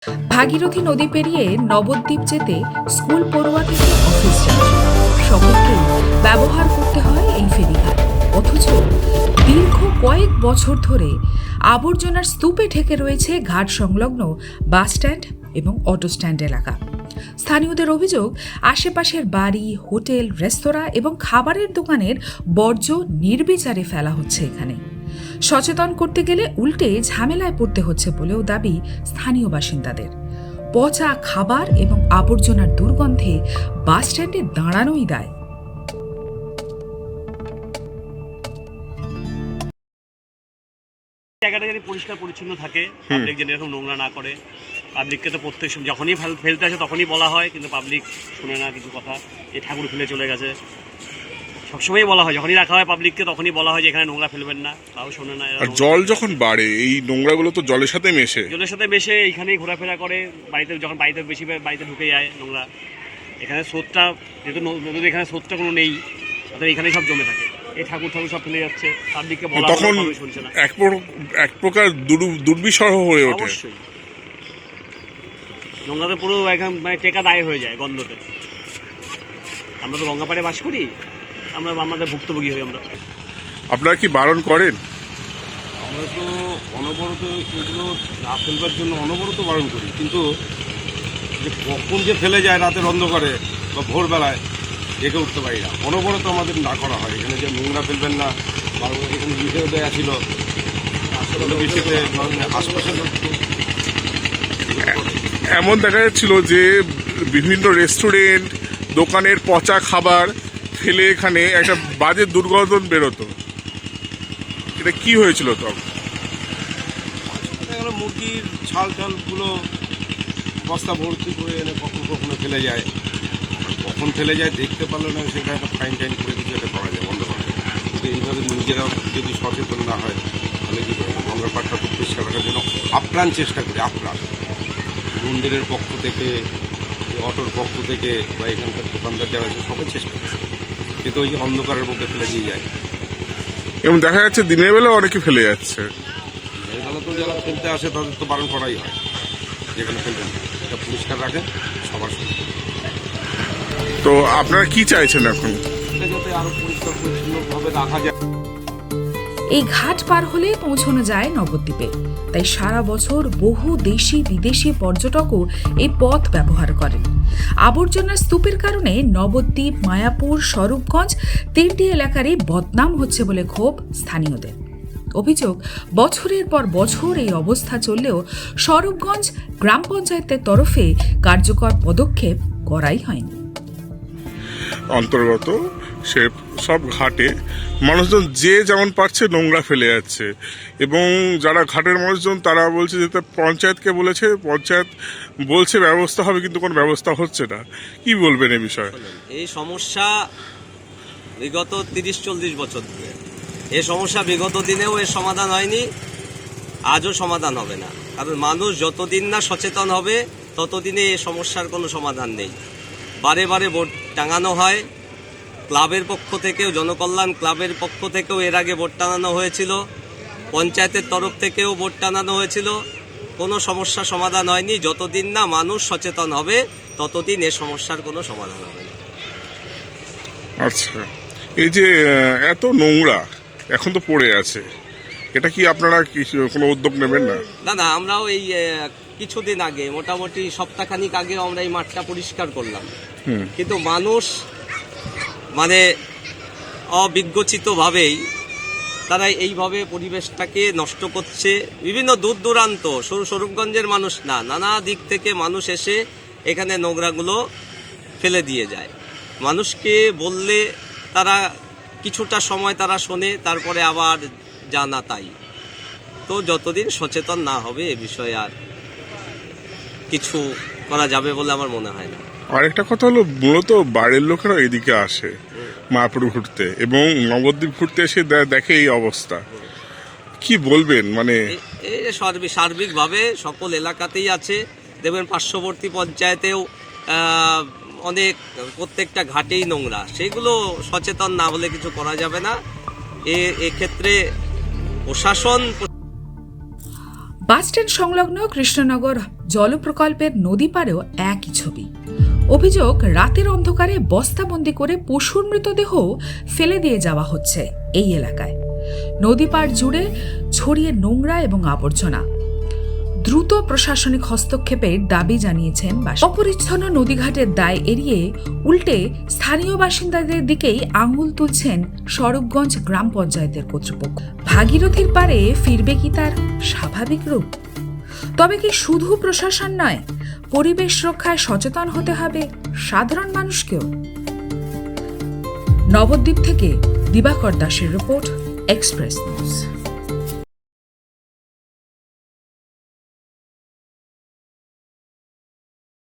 ভাগীরথী নদী পেরিয়ে নবদ্বীপ যেতে স্কুল পড়ুয়া থেকে অফিস যাওয়া সকলকেই ব্যবহার করতে হয় এই ফেরিঘাট। অথচ দীর্ঘ কয়েক বছর ধরে আবর্জনার স্তূপে ঢেকে রয়েছে ঘাট সংলগ্ন বাস স্ট্যান্ড এবং অটো স্ট্যান্ড এলাকা। স্থানীয়দের অভিযোগ, আশেপাশের বাড়ি, হোটেল, রেস্তোরাঁ এবং খাবারের দোকানের বর্জ্য নির্বিচারে ফেলা হচ্ছে এখানে। সচেতন করতে গেলে উল্টে ঝামেলায় পড়তে হচ্ছে বলেও দাবি স্থানীয় বাসিন্দাদের। পচা খাবার এবং আবর্জনার দুর্গন্ধে বাস স্ট্যান্ডে দাঁড়ানোই দায়। জায়গাটা যদি পরিষ্কার পরিচ্ছন্ন থাকে, পাবলিক যেন এরকম নোংরা না করে। পাবলিককে তো প্রত্যেক যখনই ফেলতে আসে তখনই বলা হয়, কিন্তু পাবলিক শুনে না কিছু কথা। এই ঠাকুর ফেলে চলে গেছে, সবসময় বলা হয়, যখনই রাখা হয় পাবলিককে তখনই বলা হয় যে এখানে নোংরা ফেলবেন না, তাও শোনে না। আর জল যখন বাড়ে এই নোংরাগুলো তো জলের সাথে মেশে এইখানেই ঘোরাফেরা করে। বাড়িতে যখন বাড়িতে বাড়িতে ঢুকে যায় নোংরা। এখানে স্রোতটা যেহেতু নদীর এখানে স্রোতটা কোনো নেই, তাদের এখানেই সব জমে থাকে। এই ঠাকুর সব ফেলে যাচ্ছে, পাবলিককে বলা তখন শুনছে না। এক প্রকার দুর্বিষহ হয়ে ওঠে। অবশ্যই নোংরাতে পুরো এখন মানে টেকা দায় হয়ে যায় গন্ধতে। আমরা তো গঙ্গাপাড়ে বাস করি, আমাদের ভুক্তভোগী হই আমরা। আপনারা কি বারণ করেন? আমরা তো অনবরত এগুলো না ফেলবার জন্য অনবরত বারণ করি, কিন্তু যে কখন যে ফেলে যায় রাতের অন্ধকারে বা ভোরবেলায় জেগে উঠতে পারি না। অনবরত আমাদের না করা হয় এখানে যে নোংরা ফেলবেন না। বারবার এখানে বিষয় দেওয়া ছিল, আসলে বিষয়তে আশপাশের এমন দেখা যাচ্ছিল যে বিভিন্ন রেস্টুরেন্ট দোকানের পচা খাবার ফেলে এখানে একটা বাজে দুর্গন্ধ বেরোতো। এটা কি হয়েছিল তখন? মুরগির ছাল টালগুলো বস্তা ভর্তি করে এনে কখনো ফেলে যায়। কখন ফেলে যায় দেখতে পারলো না, সেটা একটা ফাইন টাইন করে কিছু একটা করা যায়, বন্ধ করা যায়। কিন্তু এইভাবে নিজেরা যদি সচেতন না হয় তাহলে কি করে? গঙ্গার পাড়টা খুব পরিষ্কার রাখার জন্য আপ্রাণ চেষ্টা করি। মন্দিরের পক্ষ থেকে, অটোর পক্ষ থেকে বা এখানকার দোকানদার যারা আছে সবাই চেষ্টা করে, কিন্তু ওই যে অন্ধকারের মধ্যে ফেলে দিয়ে যায়। এবং দেখা যাচ্ছে দিনের বেলা অনেকে ফেলে যাচ্ছে। এগুলো তো যারা ফেলতে আসে তাদের তো বারণ করাই হয়, যেখানে ফেলবেন এটা পরিষ্কার রাখেন সবার সাথে। তো আপনারা কি চাইছেন এখন? যাতে আরো পরিষ্কার পরিচ্ছন্নভাবে রাখা যায়। এই ঘাট পার হলে পৌঁছানো যায় নবদ্বীপে। তাই সারা বছর বহু দেশি বিদেশি পর্যটকও এই পথ ব্যবহার করেন। আবর্জনার স্তূপের কারণে নবদ্বীপ, মায়াপুর, স্বরূপগঞ্জ তিনটি এলাকারই বদনাম হচ্ছে বলে ক্ষোভ স্থানীয়দের। অভিযোগ, বছরের পর বছর এই অবস্থা চললেও স্বরূপগঞ্জ গ্রাম পঞ্চায়েতের তরফে কার্যকর পদক্ষেপ করাই হয়নি। অন্তর্গত সে সব ঘাটে মানুষজন যে যেমন পারছে নোংরা ফেলে যাচ্ছে, এবং যারা ঘাটের মানুষজন তারা বলছে যে পঞ্চায়েতকে বলেছে, পঞ্চায়েত বলছে ব্যবস্থা হবে, কিন্তু কোনো ব্যবস্থা হচ্ছে না। কি বলবেন এই বিষয়ে? এই সমস্যা বিগত 30-40 বছর ধরে। এই সমস্যা বিগত দিনেও এর সমাধান হয়নি, আজও সমাধান হবে না। কারণ মানুষ যতদিন না সচেতন হবে ততদিনে এই সমস্যার কোনো সমাধান নেই। বারে বারে বোর্ড টাঙানো হয়, ক্লাবের পক্ষ থেকেও, জনকল্যাণ ক্লাবের পক্ষ থেকেও এর আগে বোর্ড টাঙানো হয়েছিল, পঞ্চায়েতের তরফ থেকেও বোর্ড টাঙানো হয়েছিল। কোনো সমস্যা সমাধান হয়নি। যতদিন না মানুষ সচেতন হবে ততদিন এ সমস্যার কোনো সমাধান হবে না। আচ্ছা, এই যে এত নোংরা এখন তো পড়ে আছে, এটা কি আপনারা কোনো উদ্যোগ নেবেন না? না, আমরাও এই কিছুদিন আগে, মোটামুটি সপ্তাহখানিক আগে আমরা এই মাঠটা পরিষ্কার করলাম, কিন্তু মানুষ মানে অবিজ্ঞচিতভাবেই তারা এইভাবে পরিবেশটাকে নষ্ট করছে। বিভিন্ন দূর দূরান্ত, স্বরূপগঞ্জের মানুষ না, নানা দিক থেকে মানুষ এসে এখানে নোংরাগুলো ফেলে দিয়ে যায়। মানুষকে বললে তারা কিছুটা সময় তারা শোনে, তারপরে আবার জানা তাই। তো যতদিন সচেতন না হবে এ বিষয়ে আর কিছু করা যাবে বলে আমার মনে হয় না। আরেকটা কথা হলো, মূলত বাইরের লোকেরা এদিকে আসে মায়াপুর ঘুরতে এবং নবদ্বীপ ঘুরতে এসে দেখে এই অবস্থা। কি বলবেন? মানে সার্বিকভাবে সকল এলাকাতেই আছে, দেখবেন পার্শ্ববর্তী পঞ্চায়েতেও অনেক, প্রত্যেকটা ঘাটেই নোংরা। সেইগুলো সচেতন না হলে কিছু করা যাবে না। এক্ষেত্রে প্রশাসন। বাসস্ট্যান্ড সংলগ্ন কৃষ্ণনগর জলপ্রকল্পের নদী পাড়েও একই ছবি। অভিযোগ, রাতের অন্ধকারে বস্তাবন্দি করে পশুর মৃতদেহ ফেলে দিয়ে যাওয়া হচ্ছে এই এলাকায়। নদী পাড় জুড়ে ছড়িয়ে নোংরা এবং আবর্জনা। দ্রুত প্রশাসনিক হস্তক্ষেপের দাবি জানিয়েছেন অপরিচ্ছন্ন নদীঘাটের দায় এড়িয়ে উল্টে স্থানীয় বাসিন্দাদের দিকেই আঙুল তুলছেন স্বরূপগঞ্জ গ্রাম পঞ্চায়েতের কর্তৃপক্ষ। ভাগীরথীর পারে ফিরবে কি তার স্বাভাবিক রূপ? তবে কি শুধু প্রশাসন নয়, পরিবেশ রক্ষায় সচেতন হতে হবে সাধারণ মানুষকেও? নবদ্বীপ থেকে দিবাকর দাসের রিপোর্ট, এক্সপ্রেস নিউজ।